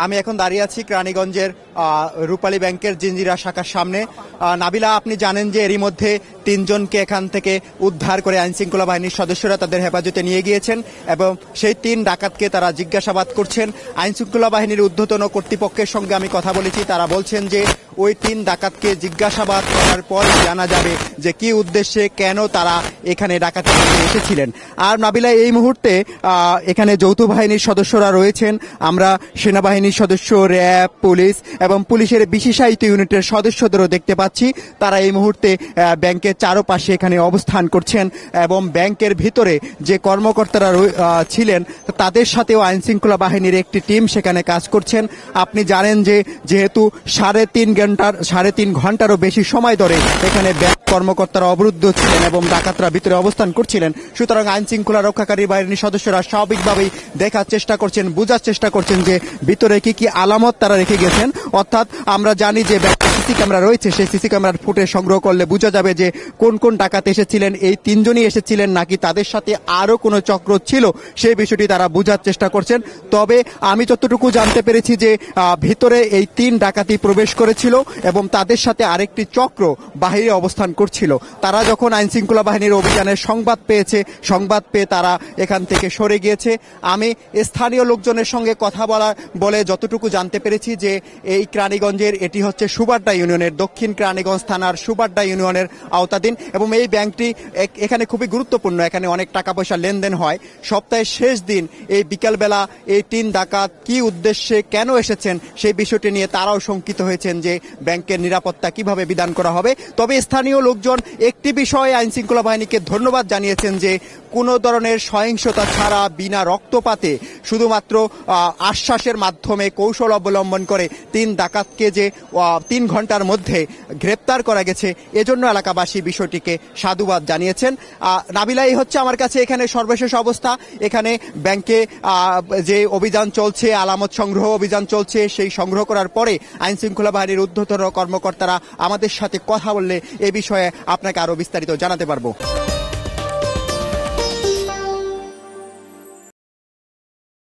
আমি এখন দাঁড়িয়ে আছি কেরানীগঞ্জের রূপালী ব্যাংকের জিঞ্জিরা শাখার সামনে। নাবিলা, আপনি জানেন যে এরই মধ্যে 3 জনকে এখান থেকে উদ্ধার করে আইনশৃঙ্খলা বাহিনীর সদস্যরা তাদের হেফাজতে নিয়ে গিয়েছেন এবং সেই 3 ডাকাতকে তারা জিজ্ঞাসাবাদ করছেন। আইনশৃঙ্খলা বাহিনীর ঊর্ধ্বতন কর্তৃপক্ষের সঙ্গে আমি কথা বলেছি, তারা বলছেন যে ওই 3 ডাকাতকে জিজ্ঞাসাবাদ করার পর জানা যাবে যে কি উদ্দেশ্যে কেন তারা এখানে ডাকাতি করতে এসেছিলেন। আর নাবিলা, এই মুহূর্তে এখানে যৌথ বাহিনীর সদস্যরা রয়েছেন, আমরা সেনাবাহিনীর সদস্য, র্যাব, পুলিশ এবং পুলিশের বিশেষায়িত ইউনিটের সদস্যদেরও দেখতে পাচ্ছি। তারা এই মুহূর্তে ব্যাংকের চারপাশে এখানে অবস্থান করছেন এবং ব্যাংকের ভিতরে যে কর্মকর্তারা ছিলেন তাদের সাথেও আইনশৃঙ্খলা বাহিনীর একটি টিম সেখানে কাজ করছেন। আপনি জানেন যে যেহেতু 3.5 ঘন্টারও বেশি সময় ধরে এখানে ব্যাংক কর্মকর্তারা অবরুদ্ধ ছিলেন এবং ডাকাতরা ভিতরে অবস্থান করছিলেন, সুতরাং আইনশৃঙ্খলা রক্ষাকারী বাহিনীর সদস্যরা স্বাভাবিকভাবেই দেখার চেষ্টা করছেন, বোঝার চেষ্টা করছেন যে ভিতরে কি কি আলামত তারা রেখে গেছেন। অর্থাৎ আমরা জানি যে সিসি ক্যামেরা রয়েছে, সেই সিসি ক্যামেরার ফুটেজ সংগ্রহ করলে বোঝা যাবে যে কোন কোন ডাকাত এসেছিলেন, এই 3 জনই এসেছিলেন নাকি তাদের সাথে আরো কোনো চক্র ছিল, সেই বিষয়টি তারা বোঝার চেষ্টা করছেন। তবে আমি যতটুকু জানতে পেরেছি যে ভিতরে এই 3 ডাকাতি প্রবেশ করেছিল এবং তাদের সাথে আরেকটি চক্র বাহিরে অবস্থান করছিল। তারা যখন আইনশৃঙ্খলা বাহিনীর অভিযানের সংবাদ পেয়ে তারা এখান থেকে সরে গিয়েছে। আমি স্থানীয় লোকজনের সঙ্গে কথা বলে যতটুকু জানতে পেরেছি যে এই কেরানীগঞ্জের এটি হচ্ছে সুবাড্ডা ইউনিয়নের, দক্ষিণ কেরানীগঞ্জ থানার সুবাড্ডা ইউনিয়নের আওতাধীন এবং এই ব্যাংকটি এখানে খুবই গুরুত্বপূর্ণ। এখানে অনেক টাকা পয়সা লেনদেন হয়। সপ্তাহের শেষ দিন এই বিকালবেলা এই 3 ডাকাত কি উদ্দেশ্যে কেন এসেছেন সেই বিষয়টি নিয়ে তারাও শঙ্কিত হয়েছেন যে ব্যাংকের নিরাপত্তা কিভাবে বিধান করা হবে। তবে স্থানীয় লোকজন একটি বিষয়ে আইনশৃঙ্খলা বাহিনীকে ধন্যবাদ জানিয়েছেন যে কোনো ধরনের সহিংসতা ছাড়া বিনা রক্তপাতে শুধুমাত্র আশ্বাসের মাধ্যমে কৌশল অবলম্বন করে 3 ডাকাতকে যে 3 ঘন্টার মধ্যে গ্রেপ্তার করা গেছে, এজন্য এলাকাবাসী বিষয়টিকে সাধুবাদ জানিয়েছেন। নাবিলা, এই হচ্ছে আমার কাছে এখানে সর্বশেষ অবস্থা। এখানে ব্যাংকে যে অভিযান চলছে, আলামত সংগ্রহ অভিযান চলছে, সেই সংগ্রহ করার পরে আইনশৃঙ্খলা বাহিনীর ঊর্ধ্বতন কর্মকর্তারা আমাদের সাথে কথা বললে এ বিষয়ে আপনাকে আরো বিস্তারিত জানাতে পারবো।